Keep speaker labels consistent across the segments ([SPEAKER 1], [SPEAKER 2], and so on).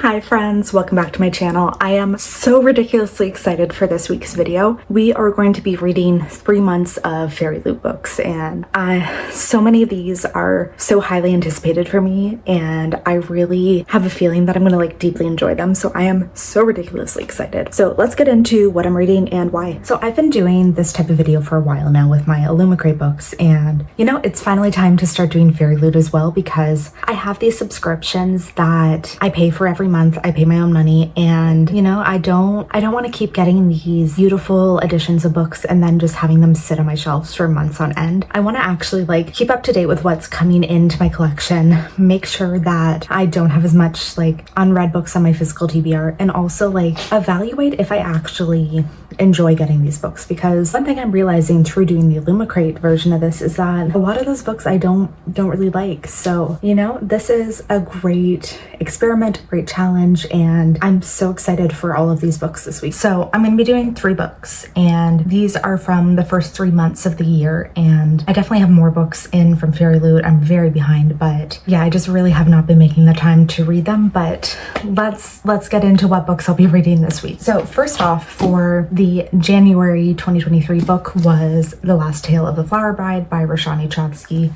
[SPEAKER 1] Hi friends, welcome back to my channel. I am so ridiculously excited for this week's video. We are going to be reading 3 months of fairyloot books, and so many of these are so highly anticipated for me, and I really have a feeling that I'm gonna deeply enjoy them. So I am so ridiculously excited. So let's get into what I'm reading and why. So I've been doing this type of video for a while now with my Illumicrate books, and it's finally time to start doing fairyloot as well, because I have these subscriptions that I pay for every month. I pay my own money, and I don't want to keep getting these beautiful editions of books and then just having them sit on my shelves for months on end. I want to actually keep up to date with what's coming into my collection, make sure that I don't have as much unread books on my physical TBR, and also evaluate if I actually enjoy getting these books, because one thing I'm realizing through doing the Illumicrate version of this is that a lot of those books I don't really like. So this is a great experiment, great challenge, and I'm so excited for all of these books this week. So I'm going to be doing 3 books, and these are from the first 3 months of the year, and I definitely have more books in from fairyloot. I'm very behind, but yeah, I just really have not been making the time to read them. But let's get into what books I'll be reading this week. So first off, for the January 2023 book was The Last Tale of the Flower Bride by Roshani Chokshi.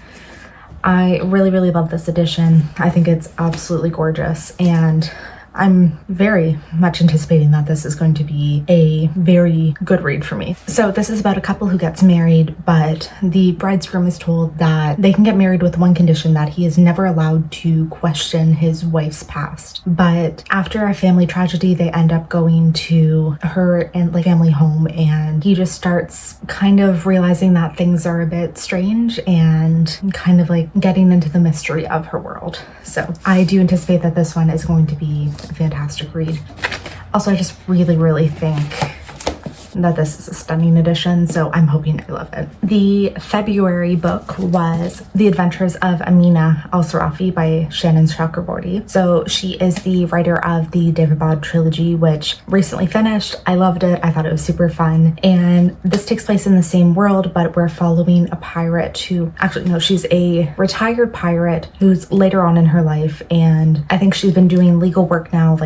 [SPEAKER 1] I really love this edition. I think it's absolutely gorgeous, and I'm very much anticipating that this is going to be a very good read for me. So this is about a couple who gets married, but the bridegroom is told that they can get married with one condition, that he is never allowed to question his wife's past. But after a family tragedy, they end up going to her and family home, and he just starts kind of realizing that things are a bit strange and kind of getting into the mystery of her world. So I do anticipate that this one is going to be a fantastic read. Also, I just really think that this is a stunning edition, so I'm hoping I love it. The February book was The Adventures of Amina Al-Sarafi by Shannon Chakraborty. So she is the writer of the Daevabad trilogy, which recently finished. I loved it. I thought it was super fun. And this takes place in the same world, but we're following a pirate who, actually no, she's a retired pirate who's later on in her life, and I think she's been doing legal work now,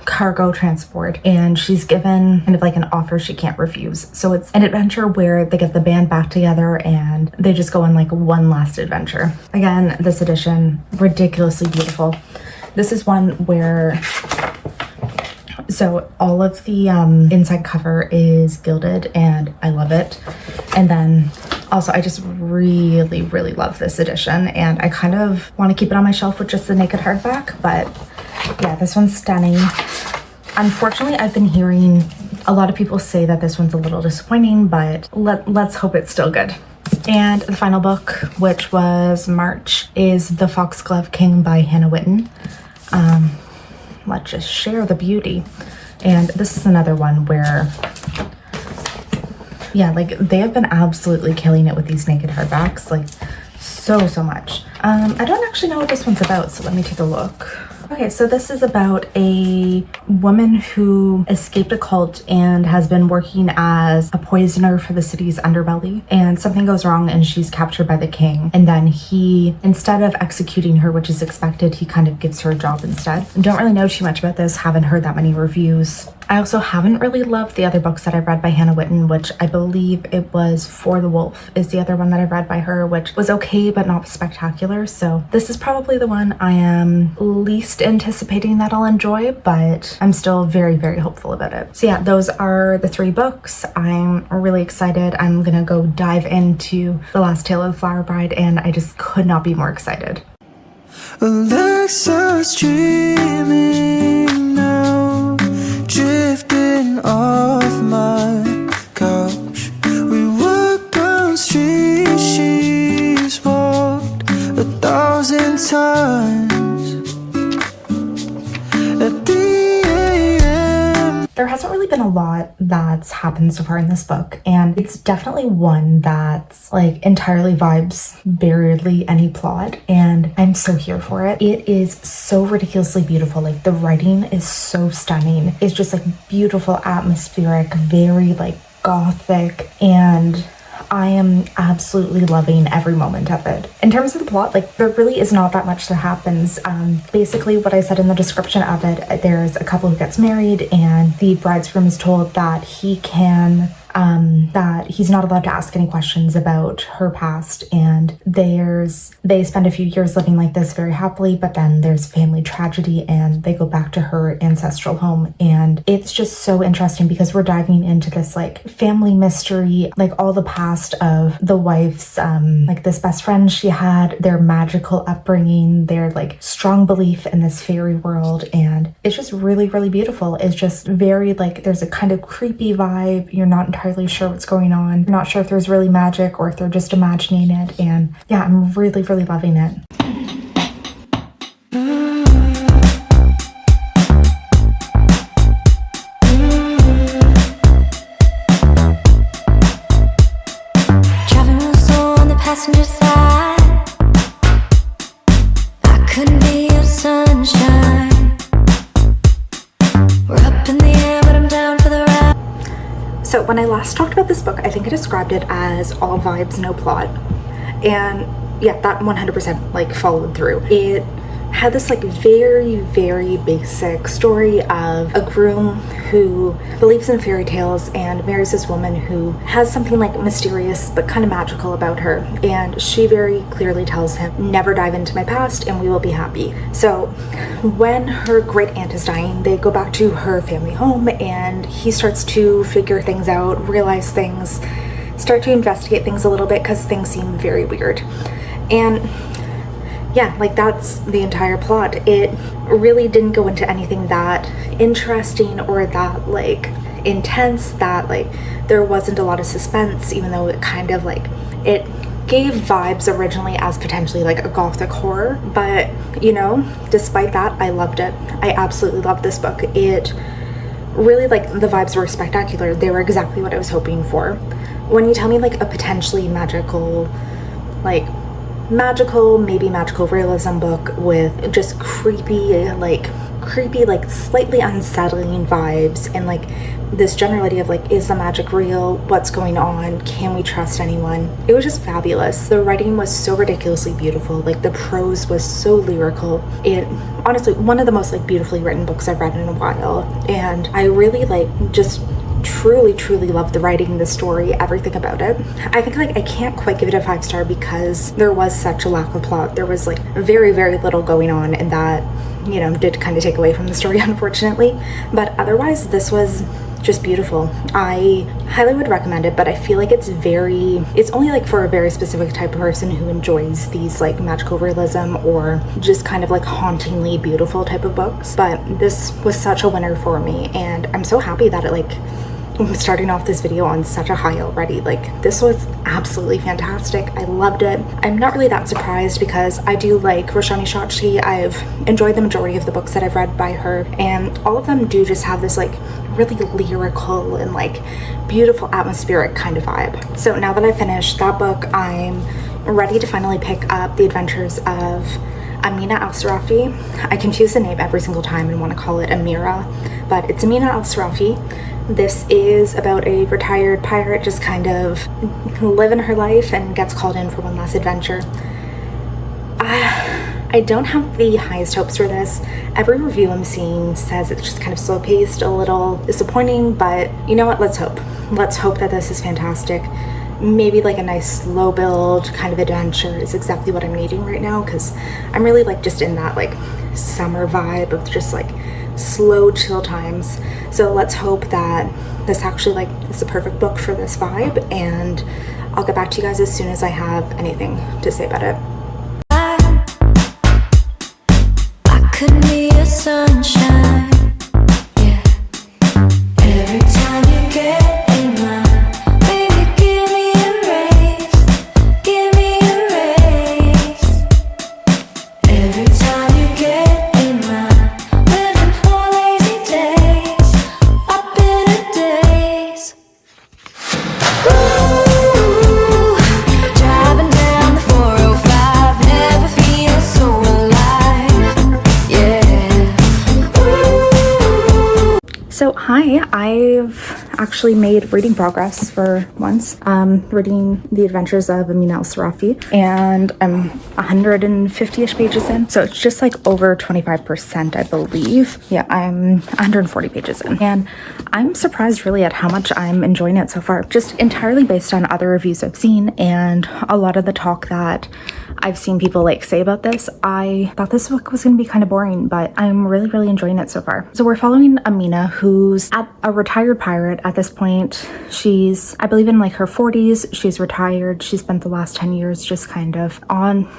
[SPEAKER 1] cargo transport, and she's given kind of an offer she can't refuse. So it's an adventure where they get the band back together and they just go on one last adventure. Again, this edition, ridiculously beautiful. This is one where, so all of the inside cover is gilded, and I love it. And then also, I just really love this edition, and I kind of want to keep it on my shelf with just the naked hardback, but yeah, this one's stunning. Unfortunately, I've been hearing a lot of people say that this one's a little disappointing, but let's hope it's still good. And the final book, which was March, is The Foxglove King by Hannah Whitten. Let's just share the beauty. And this is another one where, yeah, they have been absolutely killing it with these naked hardbacks, so much. I don't actually know what this one's about, so let me take a look. Okay, so this is about a woman who escaped a cult and has been working as a poisoner for the city's underbelly, and something goes wrong and she's captured by the king, and then he, instead of executing her, which is expected, he kind of gives her a job instead. Don't really know too much about this, haven't heard that many reviews. I also haven't really loved the other books that I read by Hannah Whitten, which I believe it was For the Wolf is the other one that I read by her, which was okay but not spectacular. So this is probably the one I am least anticipating that I'll enjoy, but I'm still very hopeful about it. So yeah, those are the 3 books. I'm really excited. I'm gonna go dive into The Last Tale of the Flower Bride, and I just could not be more excited.
[SPEAKER 2] Alexa's dreaming now, drifting off my couch. We walked down streets she's walked 1,000 times. At the AM.
[SPEAKER 1] There hasn't really been a lot that's happened so far in this book, and it's definitely one that's entirely vibes, barely any plot, and I'm so here for it. It is so ridiculously beautiful. The writing is so stunning. It's just beautiful, atmospheric, very gothic, and I am absolutely loving every moment of it. In terms of the plot, like, there really is not that much that happens. Basically what I said in the description of it, there's a couple who gets married and the bridegroom is told that that he's not allowed to ask any questions about her past, and they spend a few years living like this very happily, but then there's family tragedy and they go back to her ancestral home. And it's just so interesting because we're diving into this like family mystery, like all the past of the wife's like this best friend she had, their magical upbringing, their like strong belief in this fairy world. And it's just really, really beautiful. It's just very like, there's a kind of creepy vibe. You're not entirely sure what's going on. You're not sure if there's really magic or if they're just imagining it. And yeah, I'm really, really loving it.
[SPEAKER 3] Driving real slow on the passenger side. I couldn't be your sunshine. We're up in the air, but I'm down for the ride.
[SPEAKER 1] So when I last talked about this book, I think I described it as all vibes, no plot. And yeah, that 100% like followed through. It had this like very, very basic story of a groom who believes in fairy tales and marries this woman who has something like mysterious but kind of magical about her. And she very clearly tells him, never dive into my past and we will be happy. So when her great aunt is dying, they go back to her family home and he starts to figure things out, realize things, start to investigate things a little bit because things seem very weird. And yeah, like that's the entire plot. It really didn't go into anything that interesting or that like intense, that like there wasn't a lot of suspense, even though it kind of like, it gave vibes originally as potentially like a gothic horror. But you know, despite that, I loved it. I absolutely loved this book. It really, like, the vibes were spectacular. They were exactly what I was hoping for. When you tell me like a potentially magical, maybe magical realism book with just creepy, like slightly unsettling vibes and like this general idea of like, is the magic real? What's going on? Can we trust anyone? It was just fabulous. The writing was so ridiculously beautiful. Like the prose was so lyrical. It honestly, one of the most like beautifully written books I've read in a while. And I really like just truly love the writing, the story, everything about it. I think like I can't quite give it a 5-star because there was such a lack of plot. There was like very little going on, and that, you know, did kind of take away from the story, unfortunately. But otherwise, this was just beautiful. I highly would recommend it, but I feel like it's only like for a very specific type of person who enjoys these like magical realism or just kind of like hauntingly beautiful type of books. But this was such a winner for me, and I'm so happy that it like, I'm starting off this video on such a high already. Like, this was absolutely fantastic. I loved it. I'm not really that surprised because I do like Roshani Shachti. I've enjoyed the majority of the books that I've read by her, and all of them do just have this like really lyrical and like beautiful atmospheric kind of vibe. So now that I've finished that book, I'm ready to finally pick up The Adventures of Amina Al-Sarafi. I confuse the name every single time and want to call it Amira, but it's Amina Al-Sarafi. This is about a retired pirate just kind of living her life and gets called in for one last adventure. I don't have the highest hopes for this. Every review I'm seeing says it's just kind of slow-paced, a little disappointing, but you know what? Let's hope. Let's hope that this is fantastic. Maybe like a nice slow build kind of adventure is exactly what I'm needing right now, because I'm really like just in that like summer vibe of just like slow chill times. So let's hope that this actually like is the perfect book for this vibe, and I'll get back to you guys as soon as I have anything to say about it.
[SPEAKER 3] I couldn't be your sunshine. Yeah. Every time you get in line, baby, give me a raise. Give me a raise. Every time you get in line, living for lazy days, up in a daze. Ooh, driving down the 405, never feel so alive. Yeah.
[SPEAKER 1] So hi, I've actually made reading progress for once. Reading The Adventures of Amina al-Sarafi, and I'm 150-ish pages in. So it's just like over 25%, I believe. Yeah, I'm 140 pages in. And I'm surprised really at how much I'm enjoying it so far. Just entirely based on other reviews I've seen and a lot of the talk that I've seen people like say about this. I thought this book was going to be kind of boring, but I'm really enjoying it so far. So we're following Amina, who's a retired pirate at this point. She's, I believe, in like her 40s. She's retired. She spent the last 10 years just kind of on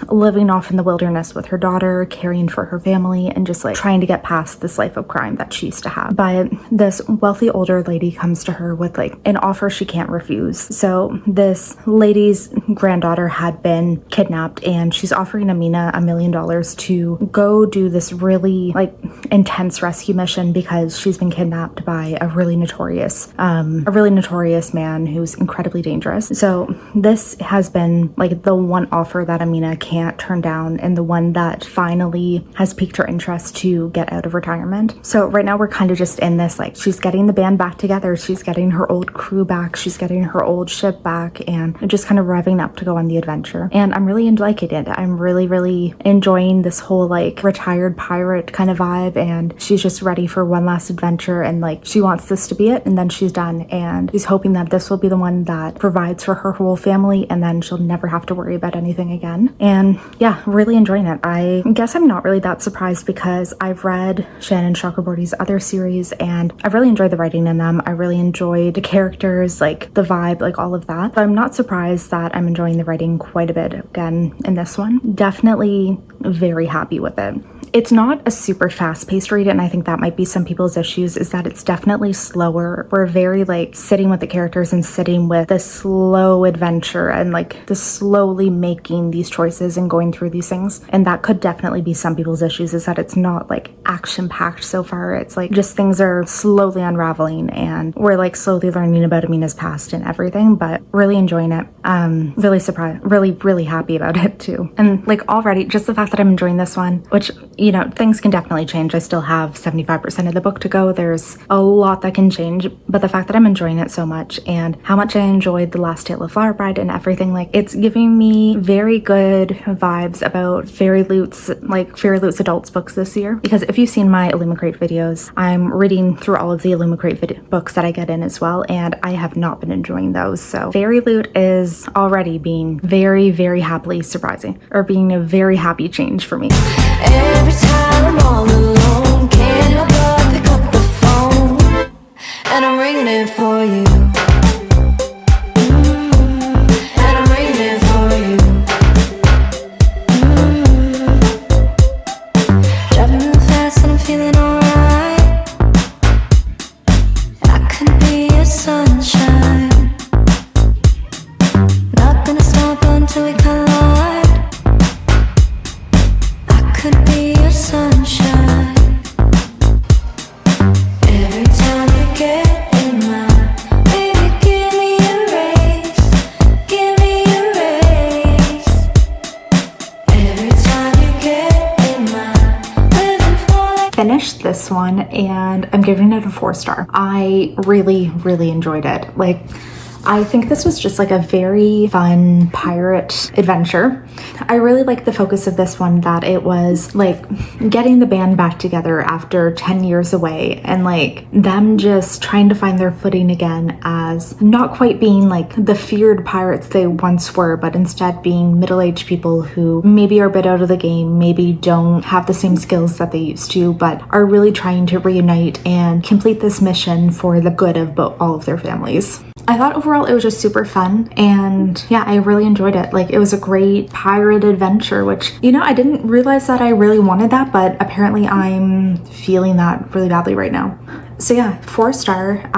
[SPEAKER 1] living off in the wilderness with her daughter, caring for her family, and just like trying to get past this life of crime that she used to have. But this wealthy older lady comes to her with like an offer she can't refuse. So this lady's granddaughter had been kidnapped, and she's offering Amina $1 million to go do this really like intense rescue mission because she's been kidnapped by a really notorious man who's incredibly dangerous. So this has been like the one offer that Amina can't turn down, and the one that finally has piqued her interest to get out of retirement. So right now we're kind of just in this, like, she's getting the band back together, she's getting her old crew back, she's getting her old ship back, and just kind of revving up to go on the adventure. And I'm really liking it. I'm really enjoying this whole like retired pirate kind of vibe, and she's just ready for one last adventure, and like she wants this to be it, and then she's done, and she's hoping that this will be the one that provides for her whole family, and then she'll never have to worry about anything again. And yeah, really enjoying it. I guess I'm not really that surprised because I've read Shannon Chakraborty's other series, and I really enjoyed the writing in them. I really enjoyed the characters, like the vibe, like all of that. But I'm not surprised that I'm enjoying the writing quite a bit again in this one. Definitely very happy with it. It's not a super fast-paced read, and I think that might be some people's issues, is that it's definitely slower. We're very like sitting with the characters and sitting with the slow adventure and like the slowly making these choices and going through these things. And that could definitely be some people's issues, is that it's not like action-packed so far. It's like just things are slowly unraveling, and we're like slowly learning about Amina's past and everything, but really enjoying it. Really surprised, really happy about it too. And like already, just the fact that I'm enjoying this one, which, you know, things can definitely change. I still have 75% of the book to go. There's a lot that can change, but the fact that I'm enjoying it so much, and how much I enjoyed The Last Tale of Flower Bride and everything, like it's giving me very good vibes about Fairyloot's adults books this year. Because if you've seen my Illumicrate videos, I'm reading through all of the Illumicrate books that I get in as well, and I have not been enjoying those. So Fairyloot is already being very happily surprising, or being a very happy change for me.
[SPEAKER 3] Every time I'm all alone, can't help but pick up the phone, and I'm ringing it for you. And I'm ringing it for you. Driving real fast and I'm feeling alright. I could be your sunshine. Not gonna stop until we collide. I could be your sunshine. Every time you get in my, baby, give me a raise. Give me a raise. Every time you get in my, living for like.
[SPEAKER 1] Finished this one, and I'm giving it a 4-star. I really enjoyed it. Like, I think this was just like a very fun pirate adventure. I really like the focus of this one, that it was like getting the band back together after 10 years away, and like them just trying to find their footing again as not quite being like the feared pirates they once were, but instead being middle-aged people who maybe are a bit out of the game, maybe don't have the same skills that they used to, but are really trying to reunite and complete this mission for the good of all of their families. I thought overall it was just super fun, and yeah, I really enjoyed it. Like, it was a great pirate adventure, which, you know, I didn't realize that I really wanted that, but apparently I'm feeling that really badly right now. So yeah, 4-star.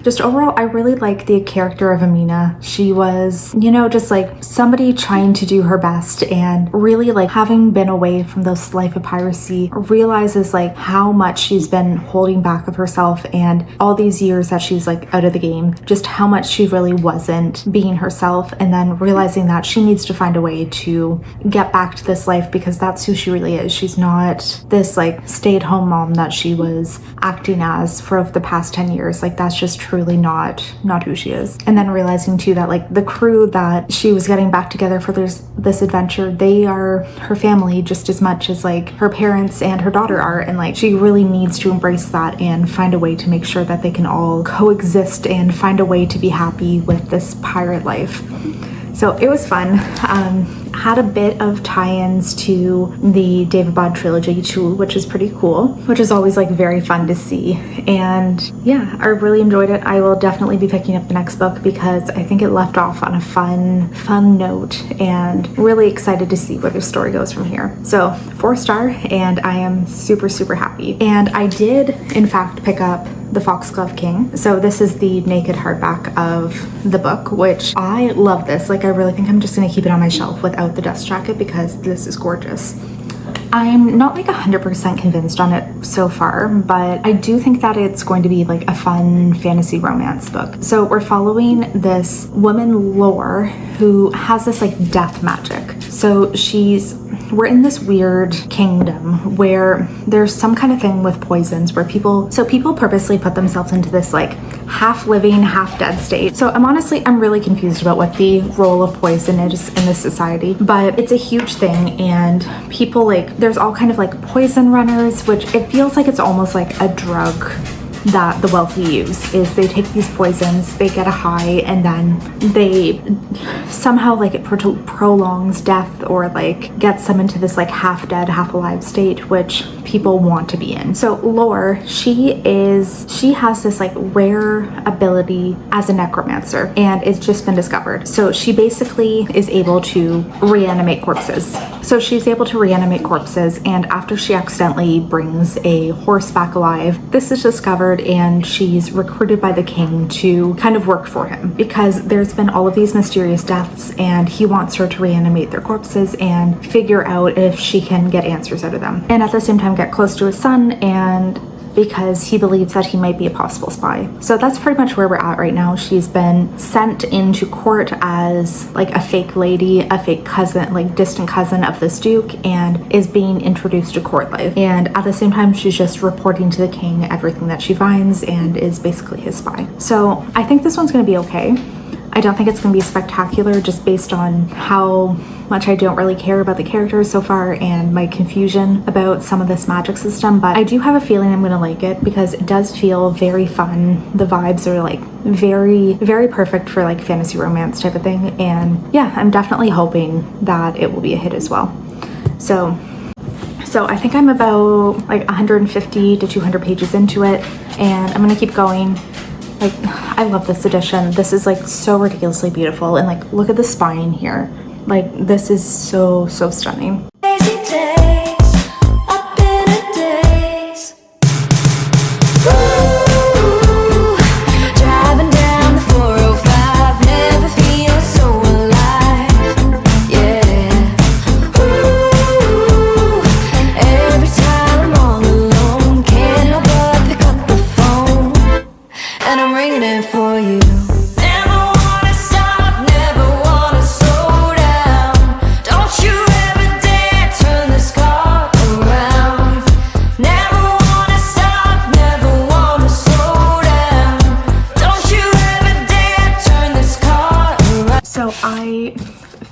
[SPEAKER 1] Just overall, I really like the character of Amina. She was, you know, just like somebody trying to do her best, and really like having been away from this life of piracy, realizes like how much she's been holding back of herself, and all these years that she's like out of the game, just how much she really wasn't being herself, and then realizing that she needs to find a way to get back to this life, because that's who she really is. She's not this like stay-at-home mom that she was acting as this for the past 10 years. Like, that's just truly not who she is. And then realizing too that like the crew that she was getting back together for this adventure, they are her family just as much as like her parents and her daughter are. And like she really needs to embrace that and find a way to make sure that they can all coexist and find a way to be happy with this pirate life. So it was fun. Had a bit of tie-ins to the David Bond trilogy too, which is pretty cool, which is always like very fun to see. And yeah, I really enjoyed it. I will definitely be picking up the next book because I think it left off on a fun note, and really excited to see where the story goes from here. So 4-star, and I am super happy. And I did in fact pick up The Foxglove King. So this is the naked hardback of the book, which I love this. Like, I really think I'm just gonna keep it on my shelf without the dust jacket because this is gorgeous. I'm not like 100% convinced on it so far, but I do think that it's going to be like a fun fantasy romance book. So we're following this woman, Lore, who has this like death magic. So we're in this weird kingdom where there's some kind of thing with poisons where people purposely put themselves into this like half living, half dead state. So I'm really confused about what the role of poison is in this society, but it's a huge thing. And people like, there's all kind of like poison runners, which it feels like it's almost like a drug that the wealthy use. Is they take these poisons, they get a high, and then they somehow like it prolongs death, or like gets them into this like half dead, half alive state, which people want to be in. So Lore, she has this like rare ability as a necromancer, and it's just been discovered. So she basically is able to reanimate corpses. And after she accidentally brings a horse back alive, this is discovered, and she's recruited by the king to kind of work for him because there's been all of these mysterious deaths, and he wants her to reanimate their corpses and figure out if she can get answers out of them, and at the same time get close to his son, and because he believes that he might be a possible spy. So that's pretty much where we're at right now. She's been sent into court as like a fake lady, a fake cousin, like distant cousin of this duke, and is being introduced to court life. And at the same time, she's just reporting to the king everything that she finds and is basically his spy. So I think this one's gonna be okay. I don't think it's going to be spectacular just based on how much I don't really care about the characters so far and my confusion about some of this magic system, but I do have a feeling I'm going to like it because it does feel very fun. The vibes are like very perfect for like fantasy romance type of thing, and yeah, I'm definitely hoping that it will be a hit as well. So I think I'm about like 150 to 200 pages into it, and I'm going to keep going. Like, I love this edition. This is like so ridiculously beautiful, and like look at the spine here. Like, this is so stunning.
[SPEAKER 3] Lazy days, up in a daze. Ooh, driving down the 405, never feel so alive. Yeah. Ooh, every time I'm all alone, can't help but pick up the phone, and I'm ringing it for you. Never wanna stop, never wanna slow down. Don't you ever dare turn this car around. Never wanna stop, never wanna slow down. Don't you ever dare turn this car around.
[SPEAKER 1] So I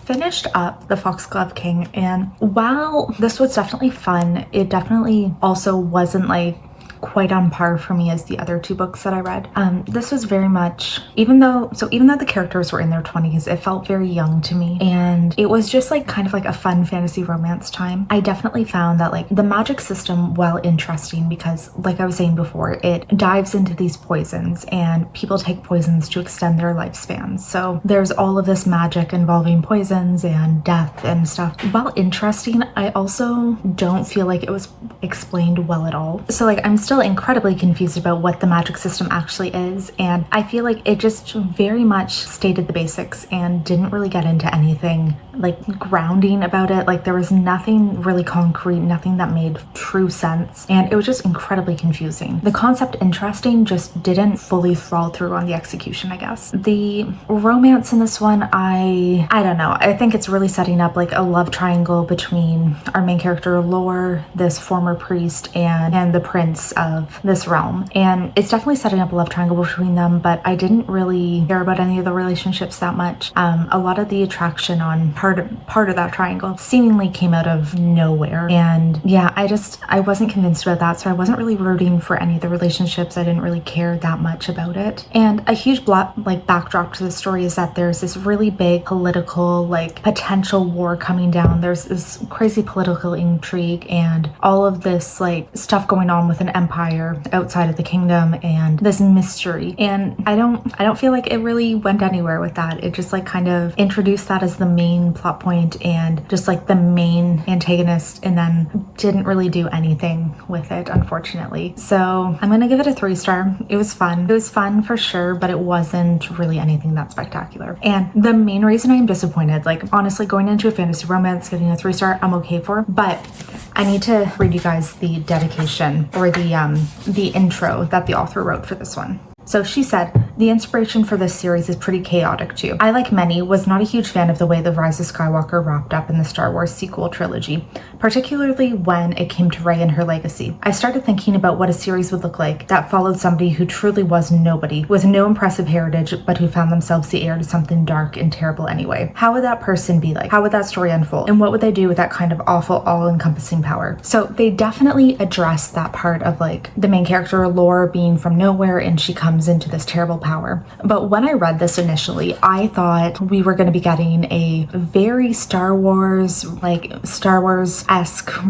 [SPEAKER 1] finished up The Foxglove King, and while this was definitely fun, it definitely also wasn't like quite on par for me as the other two books that I read. This was very much, even though the characters were in their 20s, it felt very young to me, and it was just like kind of like a fun fantasy romance time. I definitely found that like the magic system, while interesting, because like I was saying before, it dives into these poisons, and people take poisons to extend their lifespans. So there's all of this magic involving poisons and death and stuff. While interesting, I also don't feel like it was explained well at all. So like I'm still incredibly confused about what the magic system actually is, and I feel like it just very much stated the basics and didn't really get into anything like grounding about it. Like there was nothing really concrete, nothing that made true sense, and it was just incredibly confusing. The concept interesting, just didn't fully fall through on the execution, I guess. The romance in this one, I don't know. I think it's really setting up like a love triangle between our main character Lore, this former priest, and the prince of this realm. And it's definitely setting up a love triangle between them, but I didn't really care about any of the relationships that much. A lot of the attraction on part of that triangle seemingly came out of nowhere. And yeah, I wasn't convinced about that. So I wasn't really rooting for any of the relationships. I didn't really care that much about it. And a huge backdrop to the story is that there's this really big political potential war coming down. There's this crazy political intrigue and all of this stuff going on with an empire outside of the kingdom and this mystery. And I don't feel like it really went anywhere with that. It just kind of introduced that as the main plot point and just the main antagonist, and then didn't really do anything with it, unfortunately. So I'm gonna give it a 3-star. It was fun. It was fun for sure, but it wasn't really anything that spectacular. And the main reason I'm disappointed, honestly, going into a fantasy romance, getting a 3-star, I'm okay for, but I need to read you guys the dedication or the intro that the author wrote for this one. So she said, the inspiration for this series is pretty chaotic too. I, like many, was not a huge fan of the way The Rise of Skywalker wrapped up in the Star Wars sequel trilogy, particularly when it came to Rey and her legacy. I started thinking about what a series would look like that followed somebody who truly was nobody, with no impressive heritage, but who found themselves the heir to something dark and terrible anyway. How would that person be like? How would that story unfold? And what would they do with that kind of awful, all-encompassing power? So they definitely address that part of the main character Lore being from nowhere and she comes into this terrible power. But when I read this initially, I thought we were going to be getting a very Star Wars-esque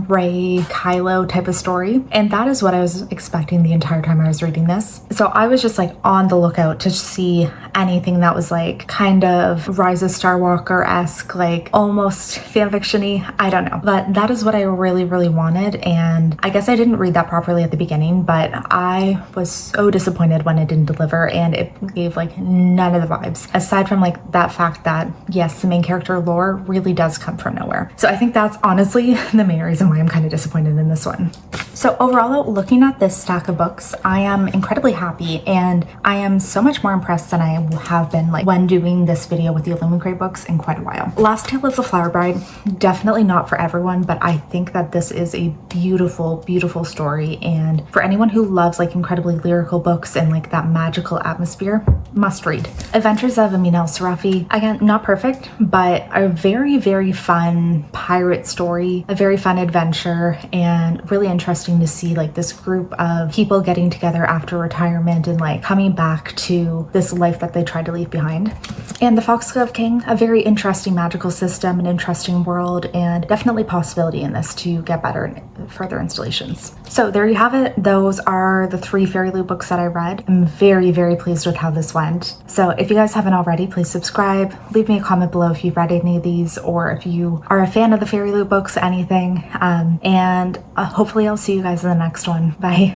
[SPEAKER 1] Rey Kylo type of story. And that is what I was expecting the entire time I was reading this. So I was just on the lookout to see anything that was kind of Rise of Skywalker-esque, almost fanfiction-y. I don't know. But that is what I really, really wanted. And I guess I didn't read that properly at the beginning, but I was so disappointed when it didn't deliver, and it gave none of the vibes, aside from that fact that yes, the main character Lore really does come from nowhere. So I think that's honestly the main reason why I'm kind of disappointed in this one. So overall, looking at this stack of books, I am incredibly happy, and I am so much more impressed than I have been when doing this video with the Illuminate books in quite a while. Last Tale of the Flower Bride, definitely not for everyone, but I think that this is a beautiful, beautiful story, and for anyone who loves incredibly lyrical books and that magical atmosphere, must read. Adventures of Amin al-Sarafi, again, not perfect, but a very, very fun pirate story, a very fun adventure, and really interesting to see this group of people getting together after retirement and coming back to this life that they tried to leave behind. And The Foxglove King, a very interesting magical system, an interesting world, and definitely possibility in this to get better and further installations. So there you have it. Those are the 3 fairyloot books that I read. I'm very, very pleased with how this went. So if you guys haven't already, please subscribe. Leave me a comment below if you've read any of these, or if you are a fan of the fairyloot books, anything. And hopefully I'll see you guys in the next one. Bye.